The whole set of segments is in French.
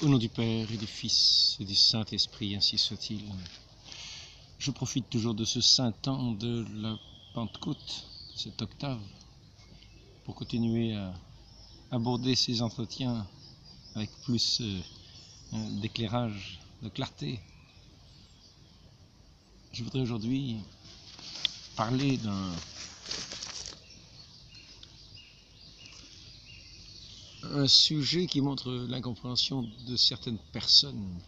Au nom du Père et du Fils et du Saint-Esprit, ainsi soit-il. Je profite toujours de ce saint temps de la Pentecôte, de cette octave, pour continuer à aborder ces entretiens avec plus d'éclairage, de clarté. Je voudrais aujourd'hui parler d'un sujet qui montre l'incompréhension de certaines personnes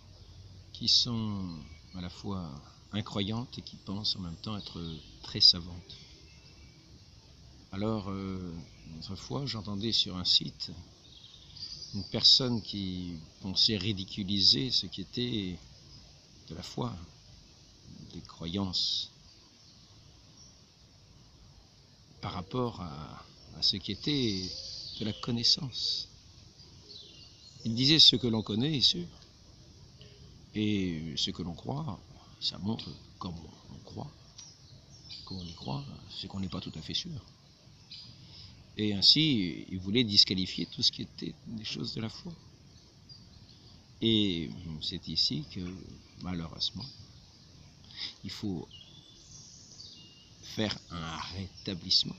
qui sont à la fois incroyantes et qui pensent en même temps être très savantes. Alors, autrefois, j'entendais sur un site une personne qui pensait ridiculiser ce qui était de la foi, des croyances, par rapport à ce qui était de la connaissance. Il disait ce que l'on connaît est sûr, et ce que l'on croit, ça montre comme on croit. Comme on y croit, c'est qu'on n'est pas tout à fait sûr. Et ainsi, il voulait disqualifier tout ce qui était des choses de la foi. Et c'est ici que, malheureusement, il faut faire un rétablissement,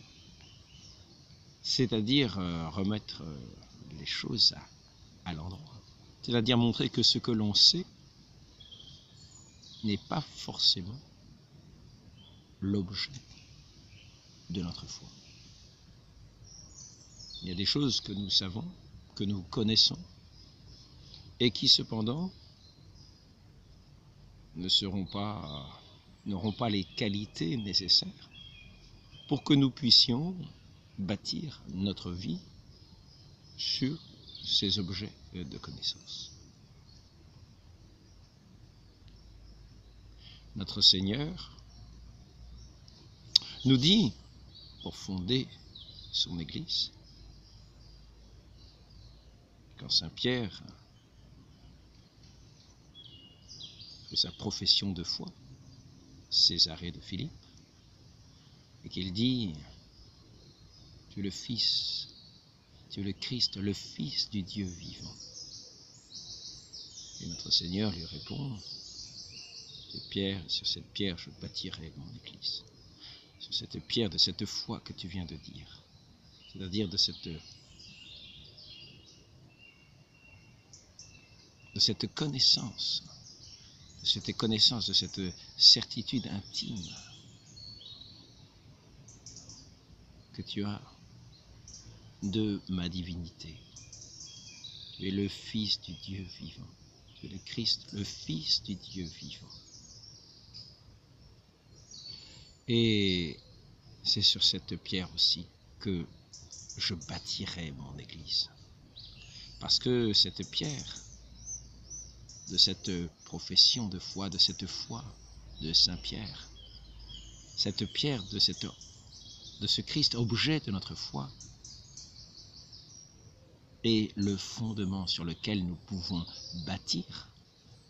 c'est-à-dire remettre les choses à l'endroit, c'est-à-dire montrer que ce que l'on sait n'est pas forcément l'objet de notre foi. Il y a des choses que nous savons, que nous connaissons, et qui cependant n'auront pas les qualités nécessaires pour que nous puissions bâtir notre vie sur ces objets de connaissance. Notre Seigneur nous dit, pour fonder son Église, quand Saint Pierre fait sa profession de foi, Césarée de Philippe, et qu'il dit « Tu es le Fils, tu es le Christ, le Fils du Dieu vivant ». Et notre Seigneur lui répond « Sur cette pierre, je bâtirai mon Église. » Sur cette pierre de cette foi que tu viens de dire, c'est-à-dire de cette connaissance, de cette certitude intime que tu as de ma divinité. Tu es le Fils du Dieu vivant. Tu es le Christ, le Fils du Dieu vivant. Et c'est sur cette pierre aussi que je bâtirai mon Église. Parce que cette pierre, de cette profession de foi, de cette foi de Saint Pierre, cette pierre de ce Christ, objet de notre foi, est le fondement sur lequel nous pouvons bâtir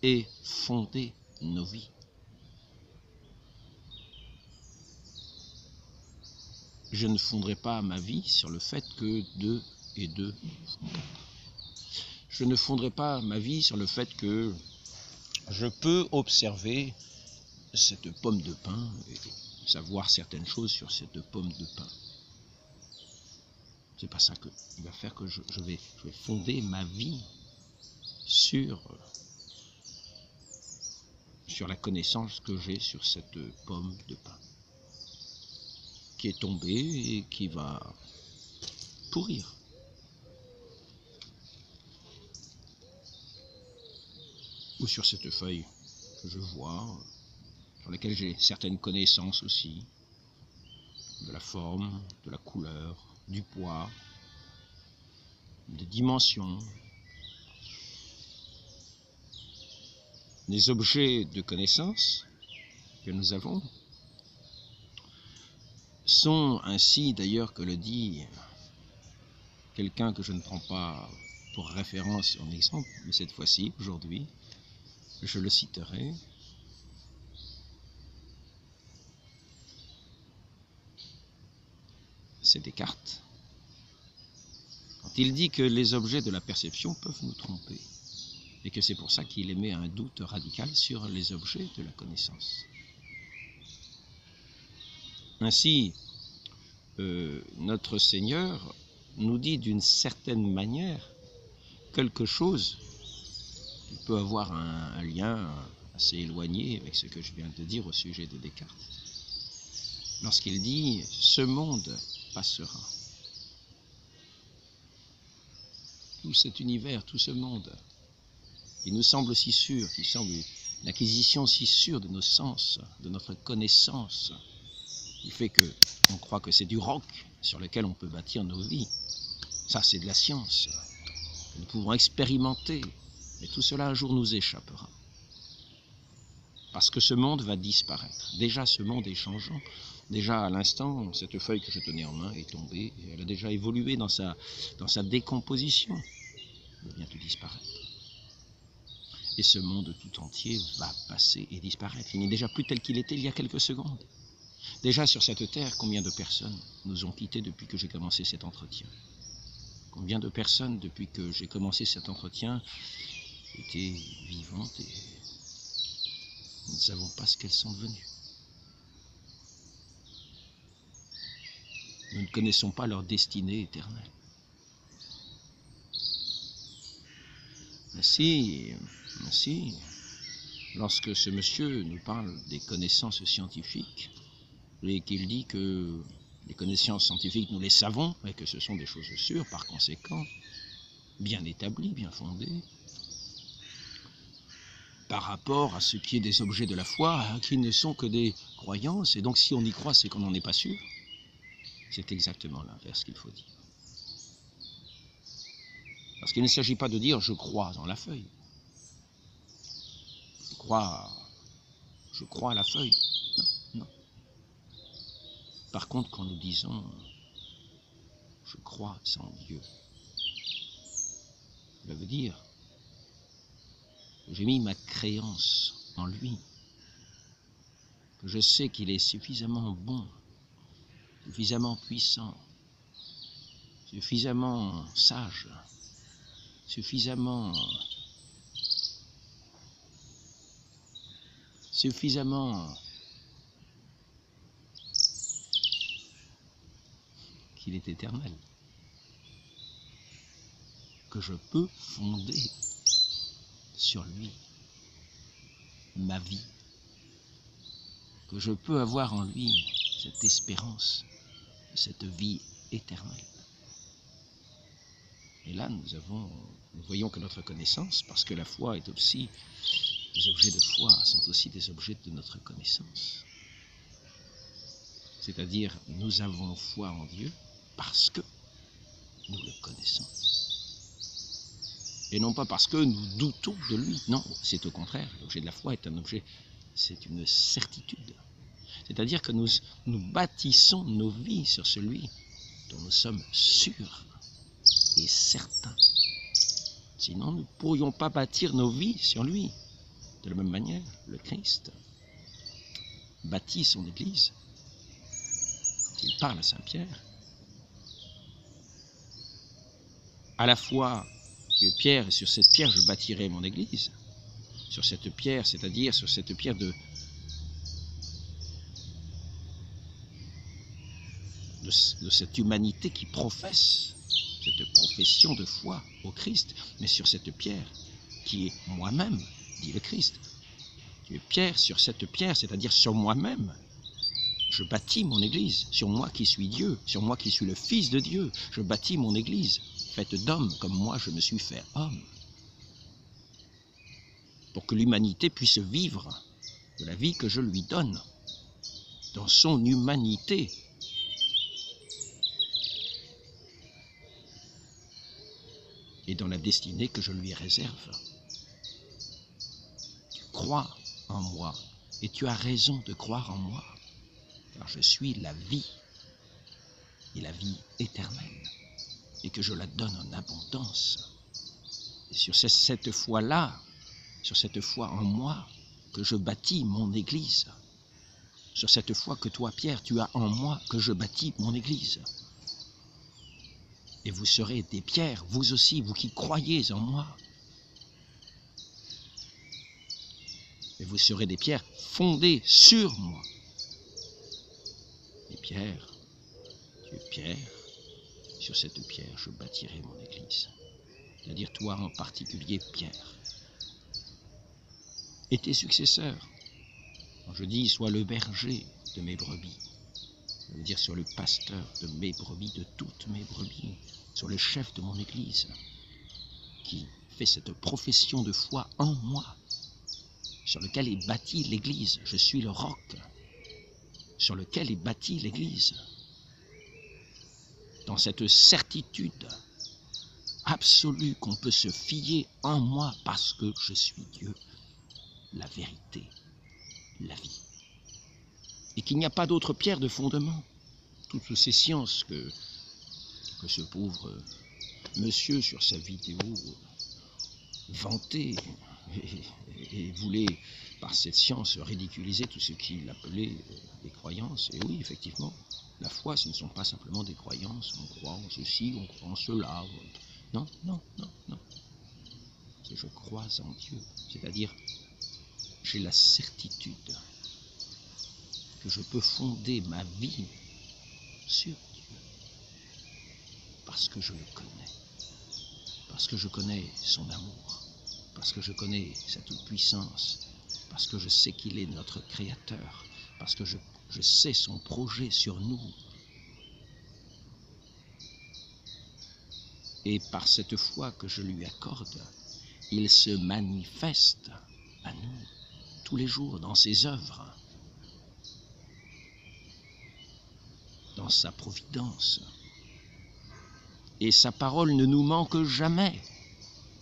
et fonder nos vies. Je ne fonderai pas ma vie sur le fait que 2 et 2 font 4. Je ne fonderai pas ma vie sur le fait que je peux observer cette pomme de pin et savoir certaines choses sur cette pomme de pin. C'est pas ça qui va faire que je vais fonder ma vie sur la connaissance que j'ai sur cette pomme de pin qui est tombée et qui va pourrir. Ou sur cette feuille que je vois, sur laquelle j'ai certaines connaissances aussi, de la forme, de la couleur, du poids, des dimensions. Les objets de connaissance que nous avons sont ainsi, d'ailleurs, que le dit quelqu'un que je ne prends pas pour référence en exemple, mais cette fois-ci, aujourd'hui, je le citerai. C'est Descartes. Quand il dit que les objets de la perception peuvent nous tromper, et que c'est pour ça qu'il émet un doute radical sur les objets de la connaissance. Ainsi, notre Seigneur nous dit d'une certaine manière quelque chose qui peut avoir un lien assez éloigné avec ce que je viens de dire au sujet de Descartes. Lorsqu'il dit « ce monde passera ». Tout cet univers, tout ce monde, il nous semble si sûr, il semble une acquisition si sûre de nos sens, de notre connaissance, qui fait qu'on croit que c'est du roc sur lequel on peut bâtir nos vies. Ça, c'est de la science. Nous pouvons expérimenter, mais tout cela un jour nous échappera. Parce que ce monde va disparaître. Déjà, ce monde est changeant. Déjà, à l'instant, cette feuille que je tenais en main est tombée. Et elle a déjà évolué dans sa décomposition. Elle va bientôt disparaître. Et ce monde tout entier va passer et disparaître. Il n'est déjà plus tel qu'il était il y a quelques secondes. Déjà, sur cette terre, combien de personnes nous ont quittés depuis que j'ai commencé cet entretien? Combien de personnes, depuis que j'ai commencé cet entretien, étaient vivantes et nous ne savons pas ce qu'elles sont devenues. Nous ne connaissons pas leur destinée éternelle. Ainsi, lorsque ce monsieur nous parle des connaissances scientifiques et qu'il dit que les connaissances scientifiques, nous les savons et que ce sont des choses sûres, par conséquent, bien établies, bien fondées, par rapport à ce qui est des objets de la foi, qui ne sont que des croyances, et donc si on y croit, c'est qu'on n'en est pas sûr. C'est exactement l'inverse qu'il faut dire. Parce qu'il ne s'agit pas de dire « je crois dans la feuille ». Je crois à la feuille. Non, non. Par contre, quand nous disons « je crois en Dieu », ça veut dire que j'ai mis ma créance en lui, que je sais qu'il est suffisamment bon, suffisamment puissant, suffisamment sage, suffisamment qu'il est éternel, que je peux fonder sur lui ma vie, que je peux avoir en lui cette espérance, cette vie éternelle. Et là, nous voyons que notre connaissance, parce que la foi est aussi, les objets de foi sont aussi des objets de notre connaissance. C'est-à-dire, nous avons foi en Dieu parce que nous le connaissons. Et non pas parce que nous doutons de lui. Non, c'est au contraire. L'objet de la foi est un objet, c'est une certitude. C'est-à-dire que nous bâtissons nos vies sur celui dont nous sommes sûrs et certains. Sinon, nous ne pourrions pas bâtir nos vies sur lui. De la même manière, le Christ bâtit son Église. Quand il parle à Saint-Pierre, à la fois tu es pierre, et sur cette pierre je bâtirai mon Église. Sur cette pierre, c'est-à-dire sur cette pierre de cette humanité qui professe, cette profession de foi au Christ, mais sur cette pierre qui est moi-même, dit le Christ. Tu es pierre sur cette pierre, c'est-à-dire sur moi-même. Je bâtis mon Église, sur moi qui suis Dieu, sur moi qui suis le Fils de Dieu. Je bâtis mon Église, faite d'hommes comme moi je me suis fait homme. Pour que l'humanité puisse vivre de la vie que je lui donne, dans son humanité. Et dans la destinée que je lui réserve. Tu crois en moi, et tu as raison de croire en moi, car je suis la vie, et la vie éternelle, et que je la donne en abondance. Et sur cette foi-là, sur cette foi en moi, que je bâtis mon Église, sur cette foi que toi, Pierre, tu as en moi, que je bâtis mon Église. Et vous serez des pierres, vous aussi, vous qui croyez en moi. et vous serez des pierres fondées sur moi. Et Pierre, tu es Pierre, sur cette pierre je bâtirai mon église. C'est-à-dire toi en particulier, Pierre. Et tes successeurs. Quand je dis, sois le berger de mes brebis. Ça veut dire, sois le pasteur de mes brebis, de toutes mes brebis. Sois le chef de mon église, qui fait cette profession de foi en moi, sur lequel est bâtie l'église. Je suis le roc sur lequel est bâtie l'église. Dans cette certitude absolue qu'on peut se fier en moi parce que je suis Dieu, la vérité, la vie. Et qu'il n'y a pas d'autre pierre de fondement. Toutes ces sciences que ce pauvre monsieur sur sa vidéo vantait et voulait par cette science ridiculiser tout ce qu'il appelait des croyances. Et oui, effectivement, la foi, ce ne sont pas simplement des croyances, on croit en ceci, on croit en cela. Non, non, non, non. C'est je crois en Dieu, c'est-à-dire j'ai la certitude que je peux fonder ma vie sur Dieu, parce que je le connais, parce que je connais son amour, parce que je connais sa toute-puissance, parce que je sais qu'il est notre Créateur, parce que je sais son projet sur nous. Et par cette foi que je lui accorde, il se manifeste à nous tous les jours dans ses œuvres, dans sa providence. Et sa parole ne nous manque jamais,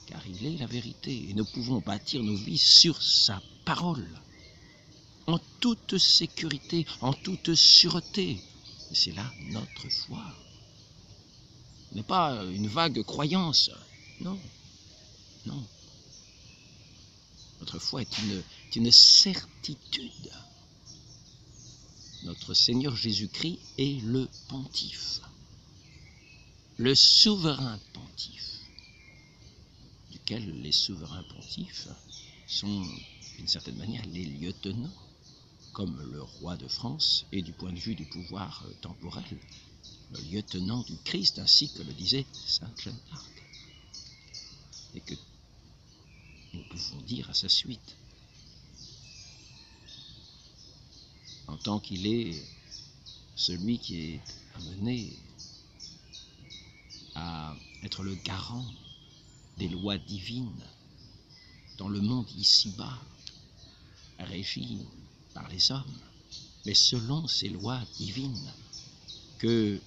car il est la vérité, et nous pouvons bâtir nos vies sur sa parole, en toute sécurité, en toute sûreté. Et c'est là notre foi. Ce n'est pas une vague croyance, non, non. Notre foi est une certitude. Notre Seigneur Jésus-Christ est le pontife, le souverain pontife, duquel les souverains pontifes sont d'une certaine manière les lieutenants, comme le roi de France et du point de vue du pouvoir temporel, le lieutenant du Christ, ainsi que le disait sainte Jeanne d'Arc. Et que nous pouvons dire à sa suite, en tant qu'il est celui qui est amené à être le garant des lois divines dans le monde ici-bas, régi par les hommes, mais selon ces lois divines que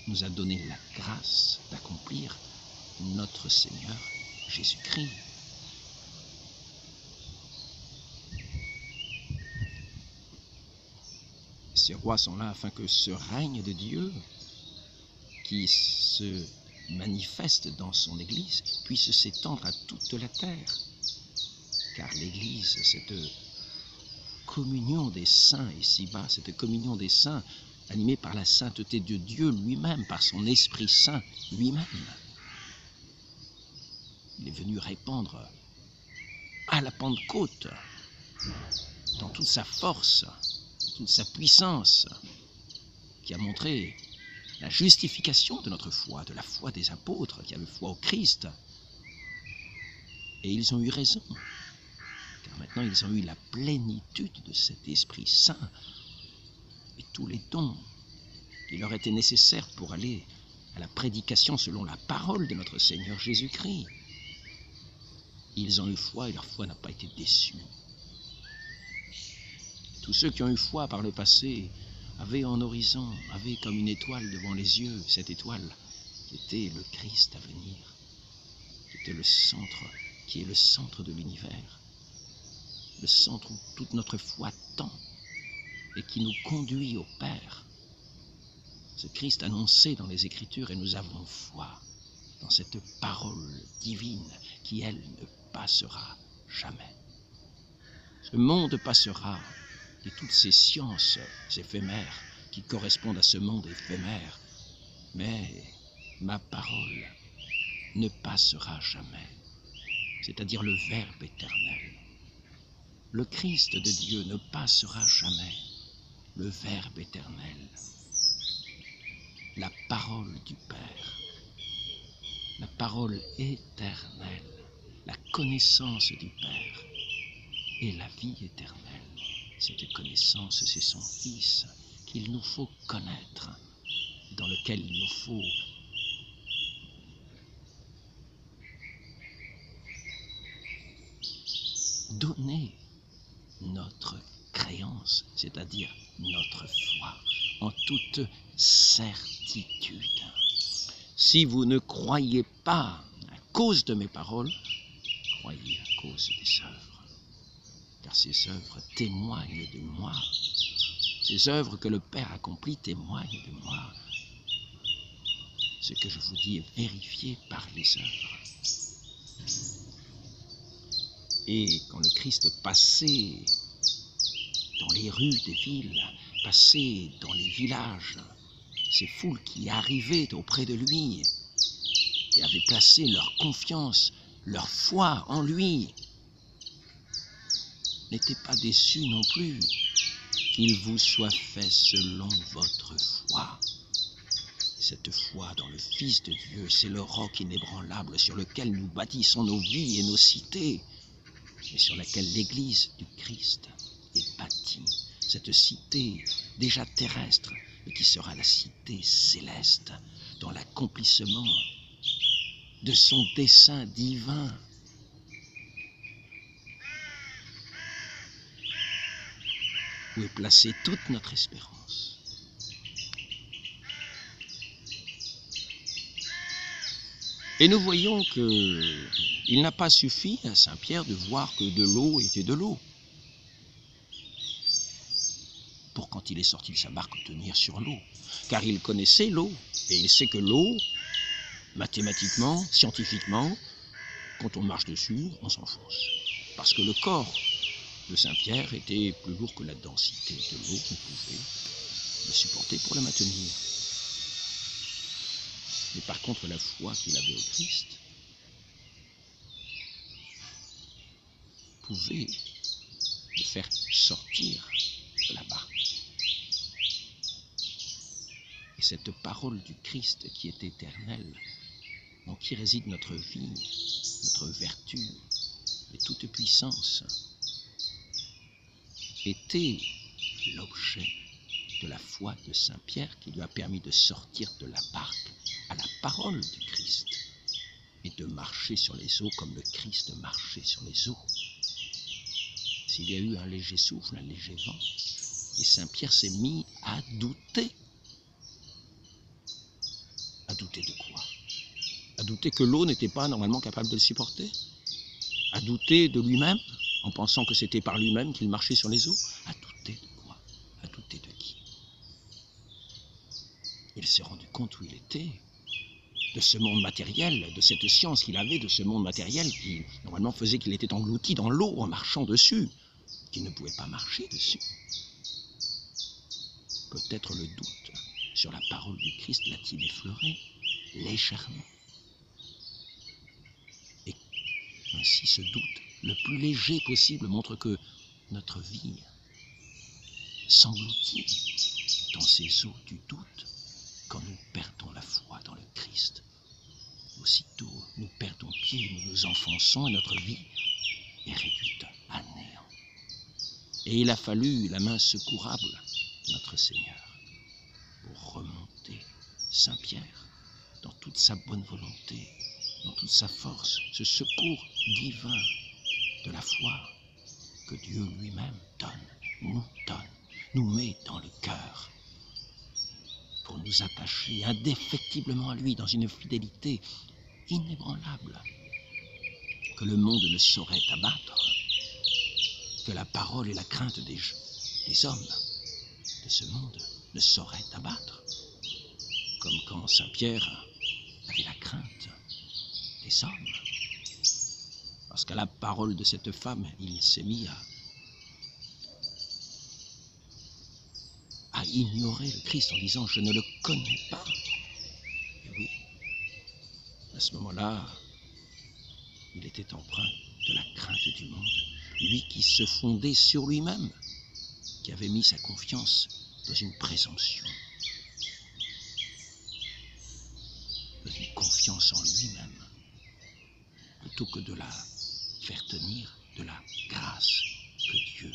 nous a donné la grâce d'accomplir notre Seigneur Jésus-Christ. Ces rois sont là afin que ce règne de Dieu qui se manifeste dans son Église puisse s'étendre à toute la terre. Car l'Église, cette communion des saints ici-bas, cette communion des saints animée par la sainteté de Dieu lui-même, par son Esprit Saint lui-même, il est venu répandre à la Pentecôte, dans toute sa force, toute sa puissance, qui a montré la justification de notre foi, de la foi des apôtres qui avaient foi au Christ. Et ils ont eu raison, car maintenant ils ont eu la plénitude de cet Esprit Saint et tous les dons qui leur étaient nécessaires pour aller à la prédication selon la parole de notre Seigneur Jésus-Christ. Ils ont eu foi et leur foi n'a pas été déçue. Tous ceux qui ont eu foi par le passé avaient en horizon, avaient comme une étoile devant les yeux, cette étoile qui était le Christ à venir, qui était le centre, qui est le centre de l'univers, le centre où toute notre foi tend et qui nous conduit au Père. Ce Christ annoncé dans les Écritures, et nous avons foi dans cette parole divine qui, elle, ne passera jamais. Ce monde passera et toutes ces sciences éphémères qui correspondent à ce monde éphémère, mais ma parole ne passera jamais. c'est-à-dire le Verbe éternel. Le Christ de Dieu ne passera jamais. Le Verbe éternel, la parole du Père, la parole éternelle, la connaissance du Père et la vie éternelle. Cette connaissance, c'est son Fils qu'il nous faut connaître, dans lequel il nous faut donner notre créance, c'est-à-dire notre foi, en toute certitude. Si vous ne croyez pas à cause de mes paroles, croyez à cause des œuvres, car ces œuvres témoignent de moi. Ces œuvres que le Père accomplit témoignent de moi. Ce que je vous dis est vérifié par les œuvres. Et quand le Christ passait dans les rues des villes, passait dans les villages, ces foules qui arrivaient auprès de lui et avaient placé leur confiance, leur foi en lui, n'étaient pas déçus non plus. Qu'il vous soit fait selon votre foi. Cette foi dans le Fils de Dieu, c'est le roc inébranlable sur lequel nous bâtissons nos vies et nos cités, et sur laquelle l'Église du Christ est bâtie. Cette cité déjà terrestre, mais qui sera la cité céleste, dans l'accomplissement de son dessein divin. Où est placée toute notre espérance. Et nous voyons qu'il n'a pas suffi à Saint Pierre de voir que de l'eau était de l'eau, pour quand il est sorti de sa barque tenir sur l'eau, car il connaissait l'eau, et il sait que l'eau, mathématiquement, scientifiquement, quand on marche dessus, on s'enfonce, parce que le corps de Saint-Pierre était plus lourd que la densité de l'eau qu'on pouvait le supporter pour le maintenir. Mais par contre, la foi qu'il avait au Christ pouvait le faire sortir de la barque. Et cette parole du Christ qui est éternelle, en qui réside notre vie, notre vertu et toute puissance, était l'objet de la foi de Saint-Pierre qui lui a permis de sortir de la barque à la parole du Christ et de marcher sur les eaux comme le Christ marchait sur les eaux. S'il y a eu un léger souffle, un léger vent, et Saint-Pierre s'est mis à douter. À douter de quoi? À douter que l'eau n'était pas normalement capable de le supporter? À douter de lui-même, en pensant que c'était par lui-même qu'il marchait sur les eaux? À douter de quoi? À douter de qui? Il s'est rendu compte où il était, de ce monde matériel, de cette science qu'il avait, de ce monde matériel qui normalement faisait qu'il était englouti dans l'eau en marchant dessus, qu'il ne pouvait pas marcher dessus. Peut-être le doute sur la parole du Christ l'a-t-il effleuré légèrement. Et ainsi ce doute, le plus léger possible, montre que notre vie s'engloutit dans ces eaux du doute quand nous perdons la foi dans le Christ. Aussitôt, nous perdons pied, nous nous enfonçons et notre vie est réduite à néant. Et il a fallu la main secourable de notre Seigneur pour remonter Saint-Pierre dans toute sa bonne volonté, dans toute sa force, ce secours divin de la foi que Dieu lui-même nous met dans le cœur pour nous attacher indéfectiblement à lui dans une fidélité inébranlable que le monde ne saurait abattre, que la parole et la crainte des hommes de ce monde ne sauraient abattre, comme quand Saint-Pierre avait la crainte des hommes, parce qu'à la parole de cette femme, il s'est mis à ignorer le Christ en disant « je ne le connais pas ». Et oui, à ce moment-là, il était empreint de la crainte du monde, lui qui se fondait sur lui-même, qui avait mis sa confiance dans une présomption, dans une confiance en lui-même, plutôt que de la faire tenir de la grâce que Dieu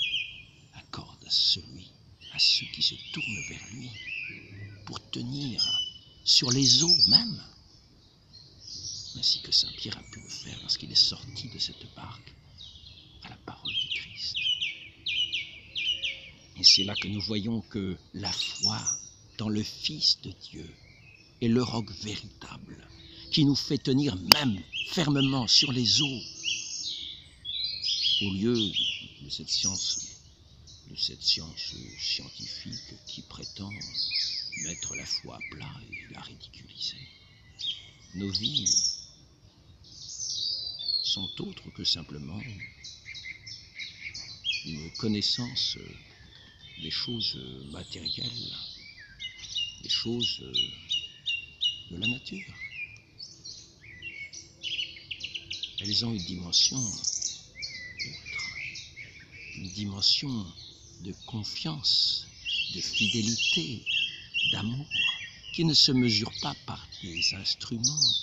accorde à ceux qui se tournent vers lui, pour tenir sur les eaux même, ainsi que saint Pierre a pu le faire lorsqu'il est sorti de cette barque à la parole du Christ. Et c'est là que nous voyons que la foi dans le Fils de Dieu est le roc véritable qui nous fait tenir même fermement sur les eaux, au lieu de cette science scientifique qui prétend mettre la foi à plat et la ridiculiser. Nos vies sont autres que simplement une connaissance des choses matérielles, des choses de la nature. Elles ont une dimension autre, une dimension de confiance, de fidélité, d'amour, qui ne se mesure pas par des instruments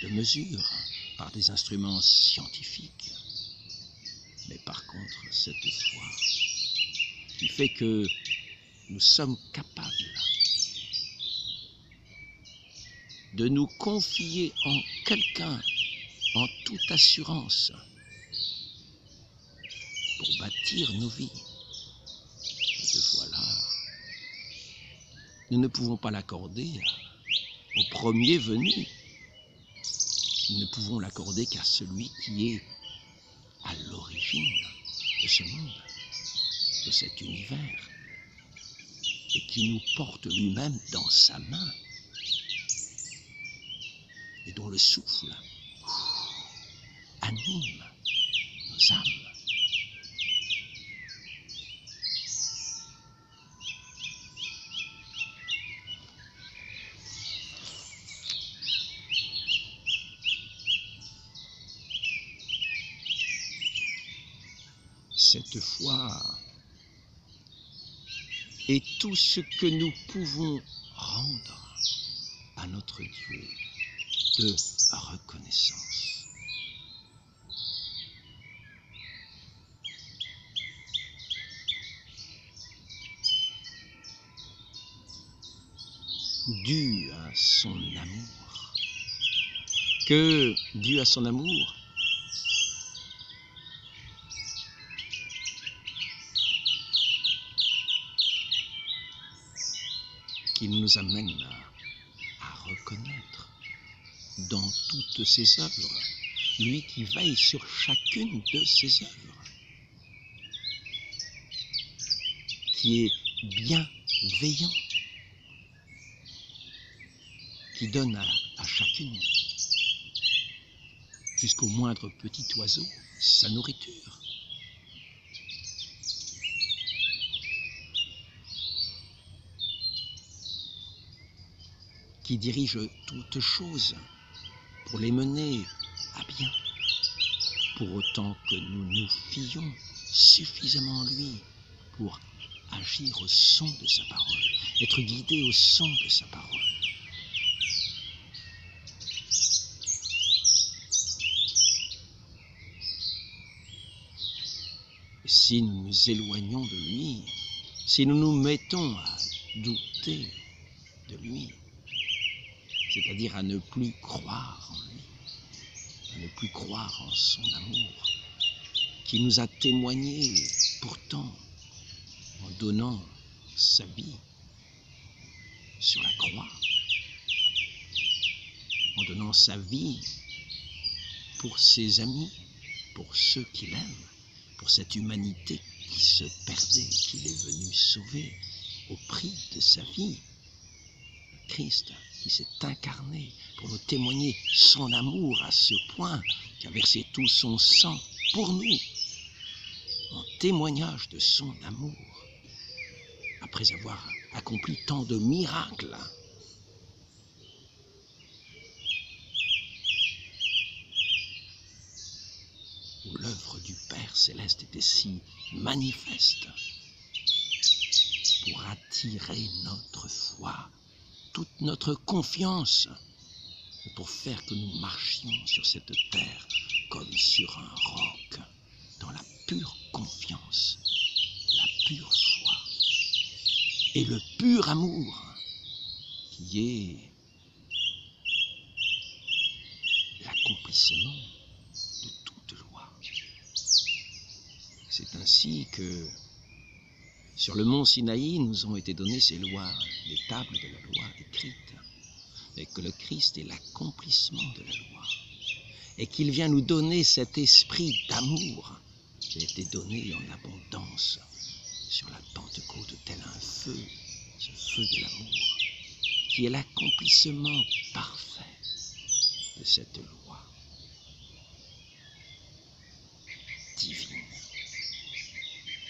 de mesure, par des instruments scientifiques, mais par contre cette foi qui fait que nous sommes capables de nous confier en quelqu'un en toute assurance pour bâtir nos vies. Et de voilà, nous ne pouvons pas l'accorder au premier venu. Nous ne pouvons l'accorder qu'à celui qui est à l'origine de ce monde, de cet univers, et qui nous porte lui-même dans sa main, et dont le souffle anime nos âmes. Cette foi est tout ce que nous pouvons rendre à notre Dieu de reconnaissance. Dû à son amour, que dû à son amour, qu'il nous amène à reconnaître dans toutes ses œuvres, lui qui veille sur chacune de ses œuvres, qui est bienveillant, qui donne à chacune, jusqu'au moindre petit oiseau, sa nourriture. Qui dirige toutes choses pour les mener à bien, pour autant que nous nous fions suffisamment en lui pour agir au son de sa parole, être guidés au son de sa parole. Et si nous nous éloignons de lui, si nous nous mettons à douter de lui, c'est-à-dire à ne plus croire en lui, à ne plus croire en son amour, qui nous a témoigné pourtant en donnant sa vie sur la croix, en donnant sa vie pour ses amis, pour ceux qu'il aime, pour cette humanité qui se perdait, qu'il est venu sauver au prix de sa vie. Christ qui s'est incarné pour nous témoigner son amour à ce point, qui a versé tout son sang pour nous, en témoignage de son amour, après avoir accompli tant de miracles. où l'œuvre du Père céleste était si manifeste, pour attirer notre foi, toute notre confiance, et pour faire que nous marchions sur cette terre comme sur un roc, dans la pure confiance, la pure foi et le pur amour, qui est l'accomplissement de toute loi. C'est ainsi que sur le mont Sinaï nous ont été données ces lois, les tables de la loi écrites, et que le Christ est l'accomplissement de la loi, et qu'il vient nous donner cet esprit d'amour qui a été donné en abondance sur la Pentecôte, tel un feu, ce feu de l'amour, qui est l'accomplissement parfait de cette loi divine.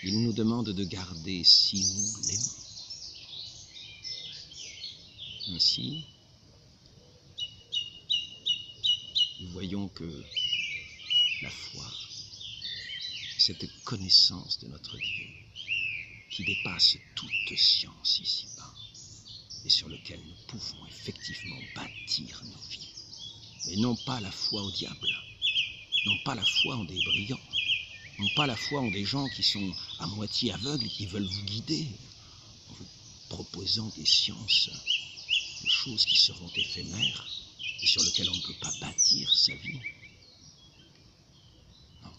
Il nous demande de garder si nous l'aimons. Ainsi, nous voyons que la foi, cette connaissance de notre Dieu, qui dépasse toute science ici-bas, et sur lequel nous pouvons effectivement bâtir nos vies. Mais non pas la foi au diable, non pas la foi en des brillants, non pas la foi en des gens qui sont à moitié aveugles et qui veulent vous guider, en vous proposant des sciences, des choses qui seront éphémères et sur lesquelles on ne peut pas bâtir sa vie. Non.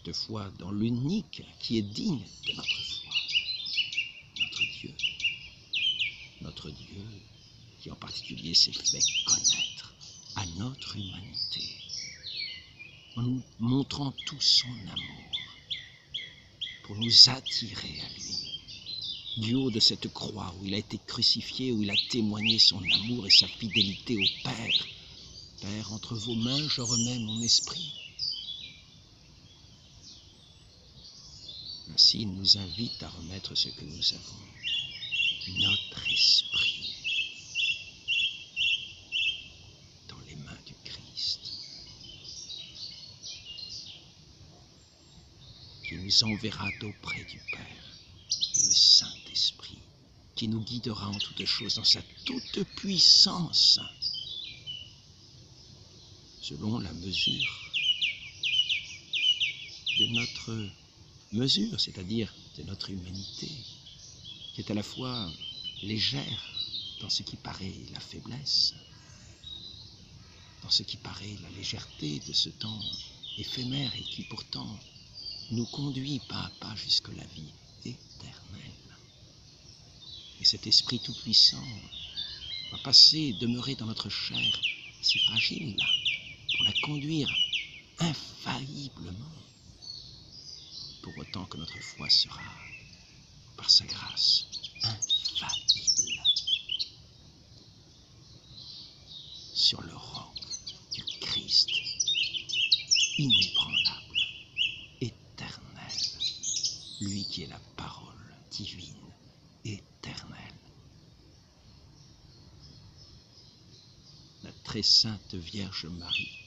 Cette foi dans l'unique qui est digne de notre foi, notre Dieu qui en particulier s'est fait connaître à notre humanité, en nous montrant tout son amour, pour nous attirer à lui, du haut de cette croix où il a été crucifié, où il a témoigné son amour et sa fidélité au Père. Père, entre vos mains, je remets mon esprit. Ainsi, il nous invite à remettre ce que nous avons, notre esprit, dans les mains du Christ, qui nous enverra auprès du Père, le Saint-Esprit, qui nous guidera en toutes choses dans sa toute puissance, selon la mesure de notre mesure, c'est-à-dire de notre humanité, qui est à la fois légère dans ce qui paraît la faiblesse, dans ce qui paraît la légèreté de ce temps éphémère et qui pourtant nous conduit pas à pas jusque la vie éternelle. Et cet esprit tout-puissant va passer, demeurer dans notre chair si fragile, pour la conduire infailliblement, pour autant que notre foi sera, par sa grâce, infaillible, sur le roc du Christ, inébranlable, éternel, lui qui est la parole divine, éternelle. La très sainte Vierge Marie,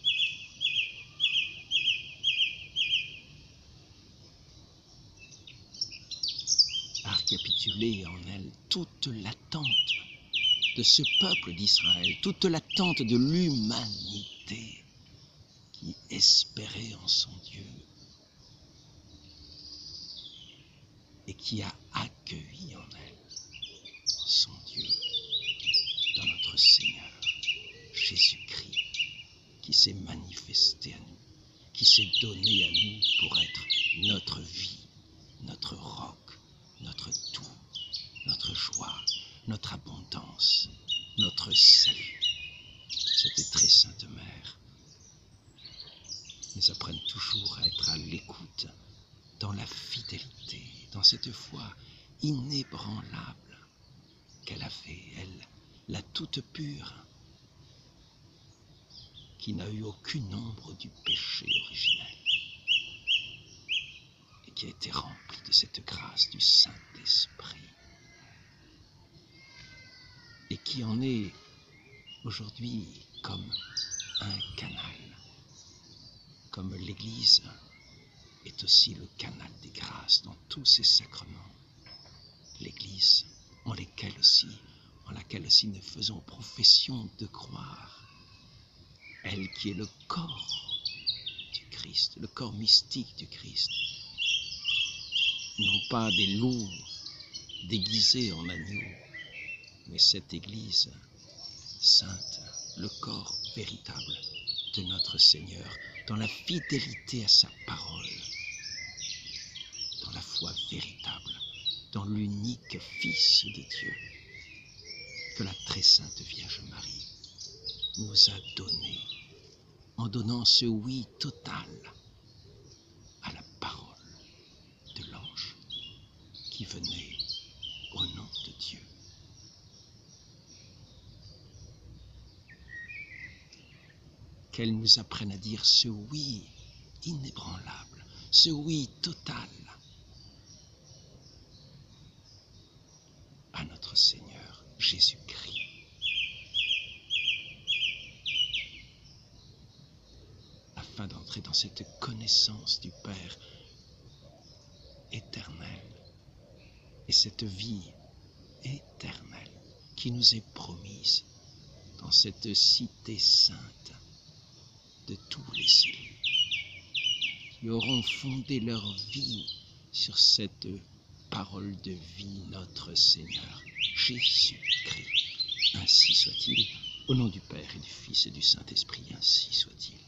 a récapitulé en elle toute l'attente de ce peuple d'Israël, toute l'attente de l'humanité qui espérait en son Dieu et qui a accueilli en elle son Dieu dans notre Seigneur Jésus-Christ, qui s'est manifesté à nous, qui s'est donné à nous pour être notre vie, notre roc, notre tout, notre joie, notre abondance, notre salut. Cette très sainte mère nous apprennent toujours à être à l'écoute, dans la fidélité, dans cette foi inébranlable qu'elle avait, elle, la toute pure, qui n'a eu aucune ombre du péché originel et qui a été remplie de cette grâce du Saint-Esprit et qui en est aujourd'hui comme un canal, comme l'Église est aussi le canal des grâces dans tous ses sacrements. L'Église en laquelle aussi nous faisons profession de croire. Elle qui est le corps du Christ, le corps mystique du Christ. Non pas des loups déguisés en agneaux, mais cette Église sainte, le corps véritable de notre Seigneur, dans la fidélité à sa parole, dans la foi véritable, dans l'unique Fils de Dieu, que la très sainte Vierge Marie nous a donné, en donnant ce oui total à la parole de l'ange qui venait au nom de Dieu. Qu'elle nous apprenne à dire ce oui inébranlable, ce oui total à notre Seigneur Jésus-Christ. Afin d'entrer dans cette connaissance du Père éternel et cette vie éternelle qui nous est promise dans cette cité sainte de tous les élus qui auront fondé leur vie sur cette parole de vie, notre Seigneur Jésus-Christ. Ainsi soit-il, au nom du Père et du Fils et du Saint-Esprit, ainsi soit-il.